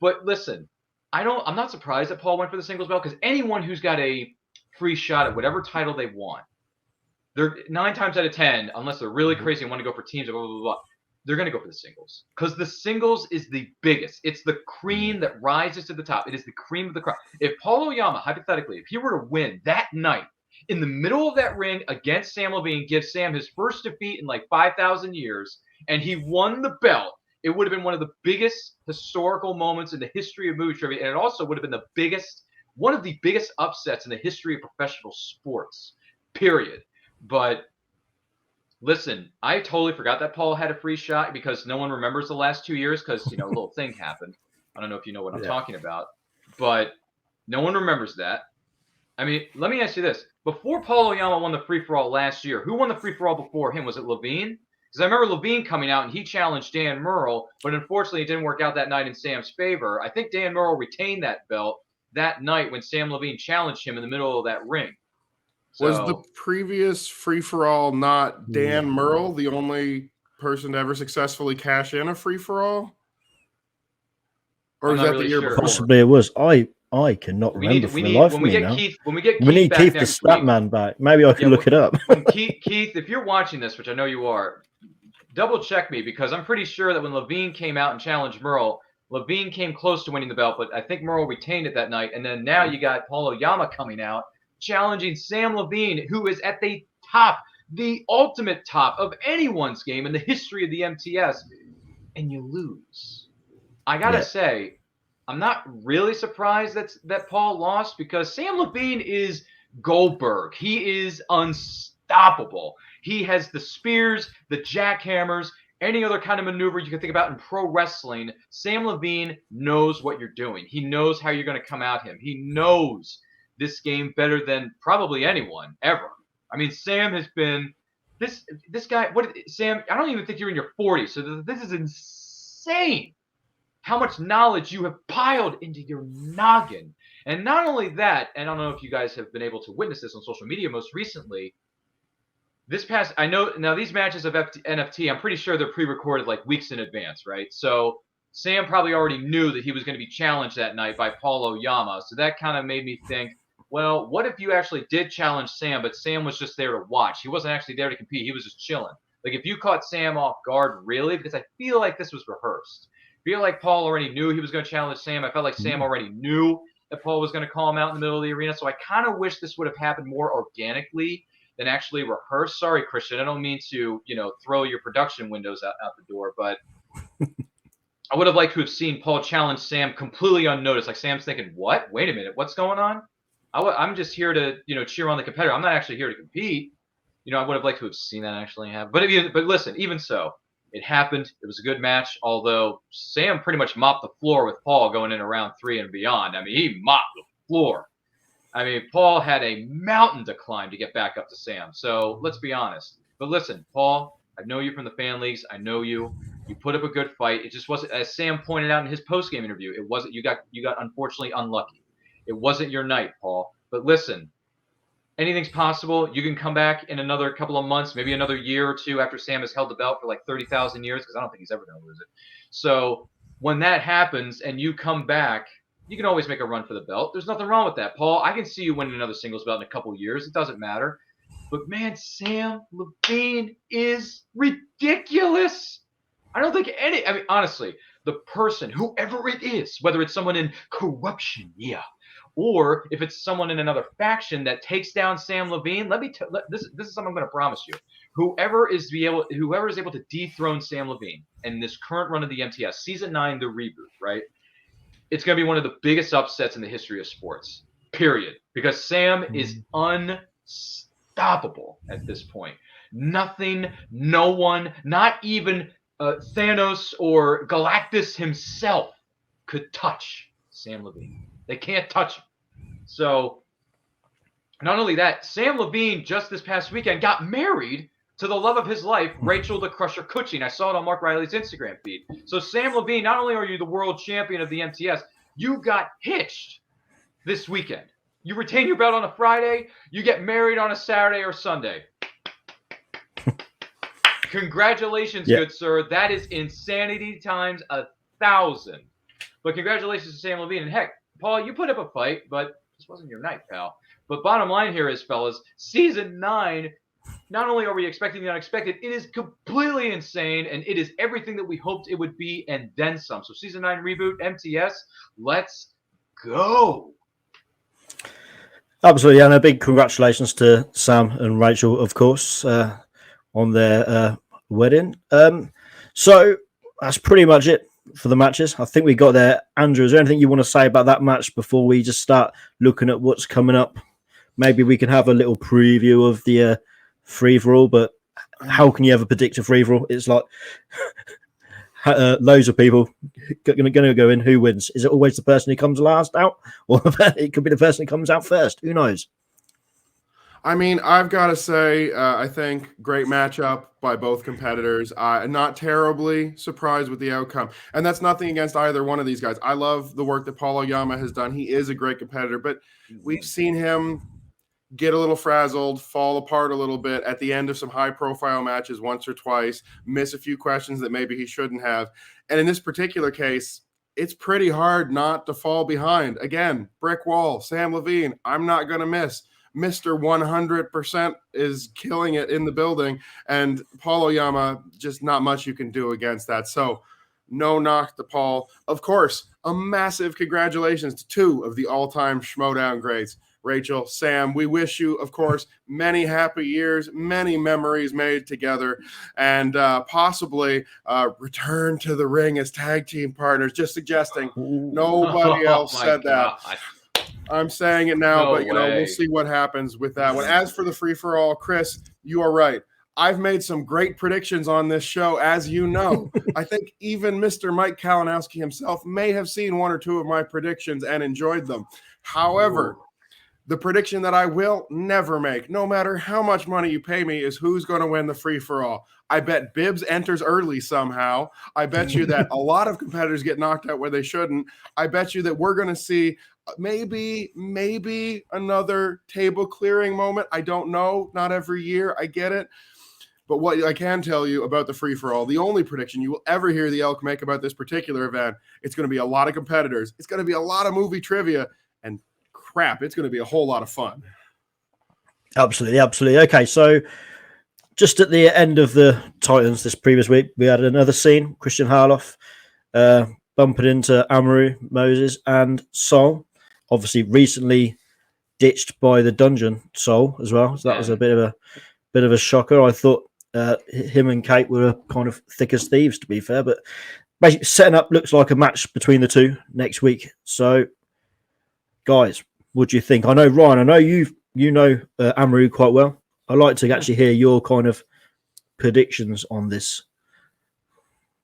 But listen, I'm not surprised that Paul went for the singles belt, because anyone who's got a free shot at whatever title they want, they're 9 times out of 10, unless they're really crazy and want to go for teams, blah, blah, blah, blah, they're going to go for the singles, because the singles is the biggest. It's the cream that rises to the top. It is the cream of the crop. If Paul Oyama, hypothetically, if he were to win that night in the middle of that ring against Samm Levine, give Samm his first defeat in like 5,000 years, and he won the belt, it would have been one of the biggest historical moments in the history of movie trivia, and it also would have been one of the biggest upsets in the history of professional sports, period. But listen, I totally forgot that Paul had a free shot, because no one remembers the last 2 years, because, a little thing happened. I don't know if you know what I'm talking about, but no one remembers that. I mean, let me ask you this. Before Paul Oyama won the free-for-all last year, who won the free-for-all before him? Was it Levine? Because I remember Levine coming out and he challenged Dan Murrell, but unfortunately it didn't work out that night in Sam's favor. I think Dan Murrell retained that belt that night when Samm Levine challenged him in the middle of that ring. Was the previous free-for-all not Dan Murrell, the only person to ever successfully cash in a free-for-all? Or is that the year before? Possibly it was. I cannot remember for the life of me now. We need Keith the stat man back. Maybe I can look it up. Keith, if you're watching this, which I know you are, double check me, because I'm pretty sure that when Levine came out and challenged Murrell, Levine came close to winning the belt, but I think Murrell retained it that night. And then now you got Paul Oyama coming out, challenging Samm Levine, who is at the top, the ultimate top of anyone's game in the history of the MTS, and you lose. I gotta say, I'm not really surprised that Paul lost, because Samm Levine is Goldberg. He is unstoppable. He has the spears, the jackhammers, any other kind of maneuver you can think about in pro wrestling. Samm Levine knows what you're doing. He knows how you're going to come at him. He knows this game better than probably anyone ever. I mean, Samm has been this guy. Samm? I don't even think you're in your 40s, so this is insane. How much knowledge you have piled into your noggin. And not only that, and I don't know if you guys have been able to witness this on social media most recently, I know now these matches of NFT, I'm pretty sure they're pre-recorded like weeks in advance, right? So Sam probably already knew that he was going to be challenged that night by Paul Oyama. So that kind of made me think, well, what if you actually did challenge Sam, but Sam was just there to watch? He wasn't actually there to compete. He was just chilling. Like if you caught Sam off guard, really, because I feel like this was rehearsed. I feel like Paul already knew he was going to challenge Sam. I felt like Sam already knew that Paul was going to call him out in the middle of the arena. So I kind of wish this would have happened more organically than actually rehearse. Sorry, Christian, I don't mean to, throw your production windows out the door, but I would have liked to have seen Paul challenge Sam completely unnoticed. Like Sam's thinking, what? Wait a minute, what's going on? I'm just here to, cheer on the competitor. I'm not actually here to compete. I would have liked to have seen that actually happen. But listen, even so, it happened. It was a good match, although Sam pretty much mopped the floor with Paul going in round 3 and beyond. I mean, he mopped the floor. I mean, Paul had a mountain to climb to get back up to Sam. So let's be honest. But listen, Paul, I know you from the fan leagues. I know you. You put up a good fight. It just wasn't, as Sam pointed out in his post-game interview, it wasn't. You got unfortunately unlucky. It wasn't your night, Paul. But listen, anything's possible. You can come back in another couple of months, maybe another year or two after Sam has held the belt for like 30,000 years, because I don't think he's ever going to lose it. So when that happens and you come back, you can always make a run for the belt. There's nothing wrong with that, Paul. I can see you winning another singles belt in a couple of years. It doesn't matter. But man, Samm Levine is ridiculous. I don't think honestly, the person, whoever it is, whether it's someone in KOrruption, or if it's someone in another faction that takes down Samm Levine, this is something I'm going to promise you. Whoever is able to dethrone Samm Levine in this current run of the MTS, Season 9, the reboot, right? It's going to be one of the biggest upsets in the history of sports, period. Because Sam is unstoppable at this point. Nothing, no one, not even Thanos or Galactus himself could touch Samm Levine. They can't touch him. So, not only that, Samm Levine just this past weekend got married to the love of his life, Rachel the Crusher Cucci. And I saw it on Mark Riley's Instagram feed. So Samm Levine, not only are you the world champion of the MTS, you got hitched this weekend. You retain your belt on a Friday, you get married on a Saturday or Sunday. Congratulations, good sir. That is insanity times 1,000. But congratulations to Samm Levine. And heck, Paul, you put up a fight, but this wasn't your night, pal. But bottom line here is, fellas, Season 9, not only are we expecting the unexpected, it is completely insane, and it is everything that we hoped it would be, and then some. So Season 9 reboot, MTS, let's go. Absolutely, and a big congratulations to Sam and Rachel, of course, on their wedding. So that's pretty much it for the matches. I think we got there. Andrew, is there anything you want to say about that match before we just start looking at what's coming up? Maybe we can have a little preview of the free-for-all, but how can you ever predict a free-for-all? It's like loads of people going to go in. Who wins? Is it always the person who comes last out? Or it could be the person who comes out first. Who knows? I mean, I've got to say, I think great matchup by both competitors. Not terribly surprised with the outcome. And that's nothing against either one of these guys. I love the work that Paul Oyama has done. He is a great competitor, but we've seen him get a little frazzled, fall apart a little bit at the end of some high-profile matches once or twice, miss a few questions that maybe he shouldn't have. And in this particular case, it's pretty hard not to fall behind. Again, brick wall, Samm Levine, I'm not going to miss. Mr. 100% is killing it in the building, and Paul Oyama, just not much you can do against that. So no knock to Paul. Of course, a massive congratulations to two of the all-time Schmoedown greats, Rachel, Sam. We wish you, of course, many happy years, many memories made together, and possibly return to the ring as tag team partners. Just suggesting. Nobody else said that. I'm saying it now, but we'll see what happens with that one. As for the free-for-all, Chris, you are right. I've made some great predictions on this show, as you know. I think even Mr. Mike Kalinowski himself may have seen one or two of my predictions and enjoyed them. However, The prediction that I will never make, no matter how much money you pay me, is who's going to win the free-for-all. I bet Bibbs enters early somehow. I bet you that a lot of competitors get knocked out where they shouldn't. I bet you that we're going to see maybe another table clearing moment. I don't know. Not every year. I get it. But what I can tell you about the free-for-all, the only prediction you will ever hear the Elk make about this particular event, it's going to be a lot of competitors. It's going to be a lot of movie trivia. And crap, it's going to be a whole lot of fun. Absolutely. Okay, so just at the end of the Titans this previous week, we had another scene. Christian Harloff bumping into Amaru, Moses, and Saul. Obviously, recently ditched by the dungeon Saul as well. So that was a bit of a shocker. I thought him and Kate were kind of thick as thieves, to be fair. But basically, setting up looks like a match between the two next week. So, guys, what do you think? I know, Ryan, I know you know Amaru quite well. I'd like to actually hear your kind of predictions on this.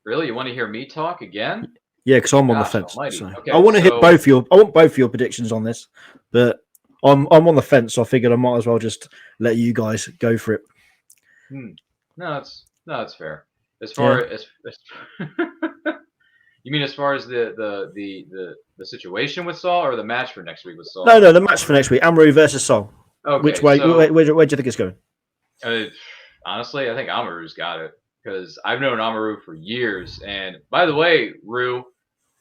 Really? You want to hear me talk again? Yeah, because I'm on the fence. So. Okay, I want to hit both your. I want both your predictions on this, but I'm on the fence. So I figured I might as well just let you guys go for it. No, that's fair. As far as you mean, as far as the situation with Saul, or the match for next week with Saul? No, the match for next week, Amaru versus Saul. Okay, which way? Where do you think it's going? Honestly, I think Amaru's got it, because I've known Amaru for years. And by the way, Rue,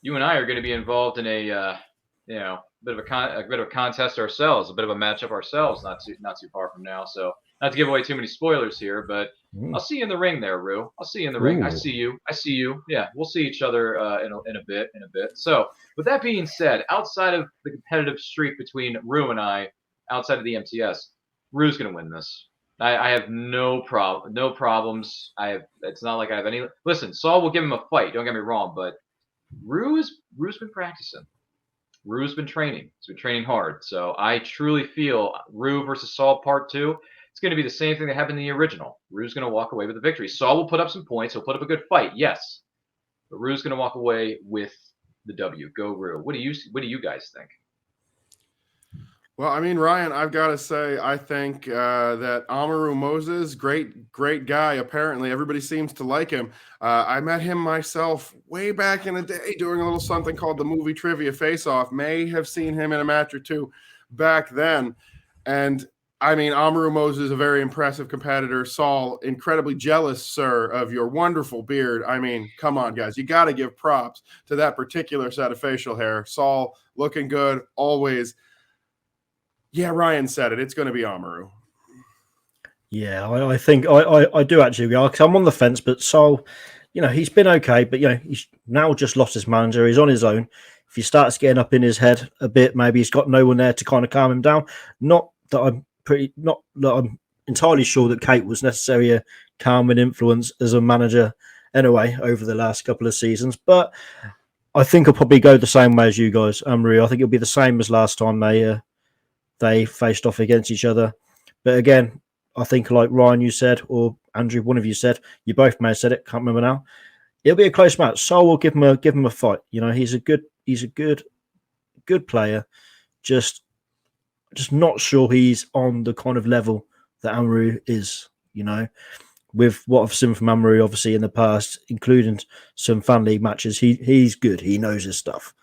you and I are going to be involved in a bit of a contest ourselves, a bit of a matchup ourselves, not too far from now. So not to give away too many spoilers here, but I'll see you in the ring there, Rue. I'll see you in the ring. I see you. Yeah, we'll see each other in a bit. So with that being said, outside of the competitive streak between Rue and I, outside of the MTS, Rue's going to win this. I have no problems. It's not like I have any. Listen, Saul will give him a fight. Don't get me wrong, but Rue's been practicing. Rue's been training. He's been training hard. So I truly feel Rue versus Saul Part 2. It's going to be the same thing that happened in the original. Rue's going to walk away with the victory. Saul will put up some points. He'll put up a good fight, yes, but Rue's going to walk away with the W. Go Rue. What do you guys think? Well, I mean, Ryan, I've got to say, I think that Amaru Moses, great guy. Apparently, everybody seems to like him. I met him myself way back in the day doing a little something called the Movie Trivia Face-Off. May have seen him in a match or two back then. And, I mean, Amaru Moses, a very impressive competitor. Saul, incredibly jealous, sir, of your wonderful beard. I mean, come on, guys. You got to give props to that particular set of facial hair. Saul, looking good, always. Yeah, Ryan said it. It's going to be Amaru. Yeah, I think I do actually agree. Because I'm on the fence, but Saul, he's been okay, but he's now just lost his manager. He's on his own. If he starts getting up in his head a bit, maybe he's got no one there to kind of calm him down. Not that I'm entirely sure that Kate was necessarily a calming influence as a manager anyway over the last couple of seasons, but I think I'll probably go the same way as you guys, Amaru. I think it'll be the same as last time they faced off against each other. But again, I think like Ryan, you said, or Andrew, one of you said, you both may have said it, can't remember now. It'll be a close match. Saul will give him a fight. He's a good player. Just not sure he's on the kind of level that Amaru is, with what I've seen from Amaru, obviously, in the past, including some fan league matches. He's good. He knows his stuff.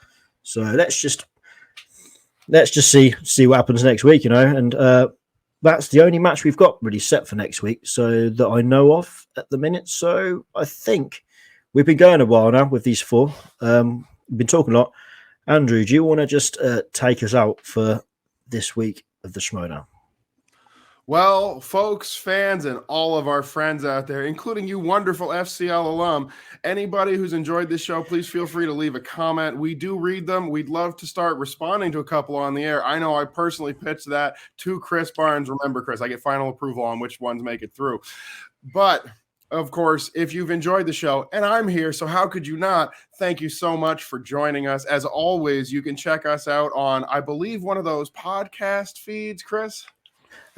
So let's just see what happens next week, and that's the only match we've got really set for next week, so that I know of at the minute. So I think we've been going a while now with these four. We've been talking a lot. Andrew, do you want to just take us out for this week of the Schmoedown? Well, folks, fans, and all of our friends out there, including you wonderful FCL alum, anybody who's enjoyed this show, please feel free to leave a comment. We do read them. We'd love to start responding to a couple on the air. I know I personally pitched that to Chris Barnes. Remember, Chris, I get final approval on which ones make it through. But, of course, if you've enjoyed the show, and I'm here, so how could you not? Thank you so much for joining us. As always, you can check us out on, I believe, one of those podcast feeds, Chris?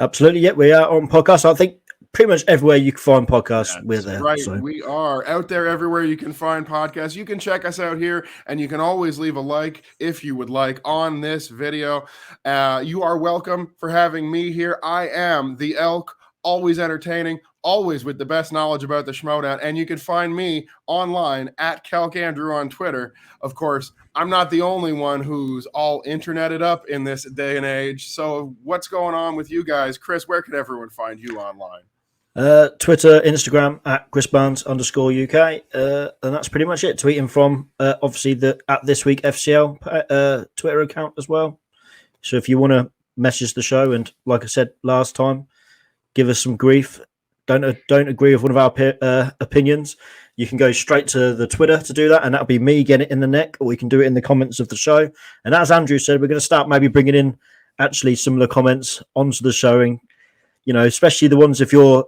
Absolutely, yeah. We are on podcast. I think pretty much everywhere you can find podcasts, we're there. Right. So. We are out there everywhere you can find podcasts. You can check us out here, and you can always leave a like if you would like on this video. You are welcome for having me here. I am the Elk, always entertaining, always with the best knowledge about the Schmoedown. And you can find me online at CalcAndrew on Twitter. Of course, I'm not the only one who's all interneted up in this day and age. So what's going on with you guys? Chris, where can everyone find you online? Twitter, Instagram at @ChrisBarnes_UK, and that's pretty much it. Tweeting from obviously the at This Week FCL Twitter account as well. So if you want to message the show, and like I said last time, give us some grief. Don't agree with one of our opinions, you can go straight to the Twitter to do that, and that'll be me getting it in the neck, or we can do it in the comments of the show. And as Andrew said, we're going to start maybe bringing in actually similar comments onto the showing, especially the ones if you're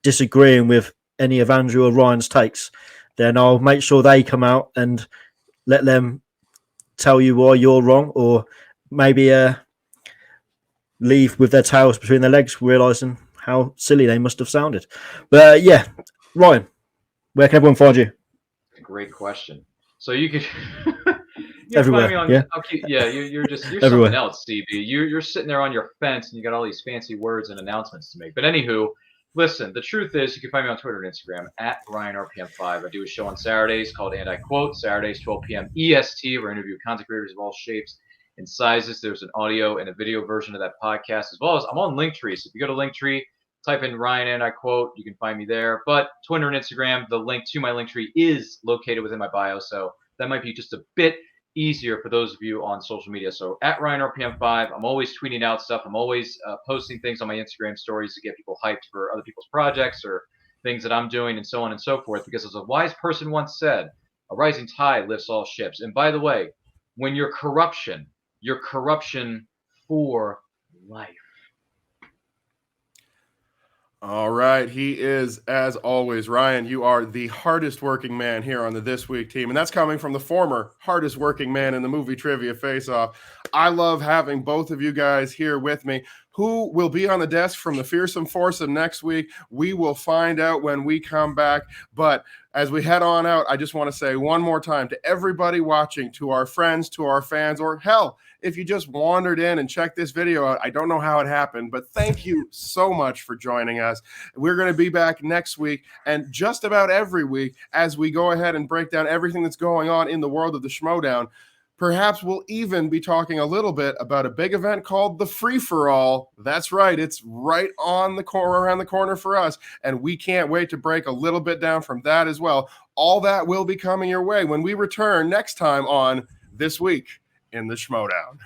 disagreeing with any of Andrew or Ryan's takes, then I'll make sure they come out and let them tell you why you're wrong, or maybe leave with their tails between their legs, realizing how silly they must have sounded. But yeah, Ryan, where can everyone find you? Great question. So you could everywhere. Find me on, yeah, okay, yeah. You're everywhere. Something else, CB. You're sitting there on your fence and you got all these fancy words and announcements to make. But anywho, listen. The truth is, you can find me on Twitter and Instagram at RyanRPM5. I do a show on Saturdays called And I Quote. Saturdays 12 p.m. EST, where I interview content creators of all shapes and sizes. There's an audio and a video version of that podcast, as well as I'm on Linktree. So if you go to Linktree, type in Ryan and I Quote, you can find me there. But Twitter and Instagram, the link to my Linktree is located within my bio, so that might be just a bit easier for those of you on social media. So at RyanRPM5, I'm always tweeting out stuff. I'm always posting things on my Instagram stories to get people hyped for other people's projects or things that I'm doing, and so on and so forth. Because as a wise person once said, a rising tide lifts all ships. And by the way, when you're corruption for life. All right. He is, as always, Ryan, you are the hardest working man here on the This Week team. And that's coming from the former hardest working man in the movie Trivia Face Off. I love having both of you guys here with me. Who will be on the desk from the Fearsome Foursome next week? We will find out when we come back. But as we head on out, I just want to say one more time to everybody watching, to our friends, to our fans, or hell, if you just wandered in and checked this video out, I don't know how it happened, but thank you so much for joining us. We're going to be back next week and just about every week as we go ahead and break down everything that's going on in the world of the Schmoedown. Perhaps we'll even be talking a little bit about a big event called the Free-for-All. That's right. It's right on the corner, around the corner for us, and we can't wait to break a little bit down from that as well. All that will be coming your way when we return next time on This Week in the Schmoedown.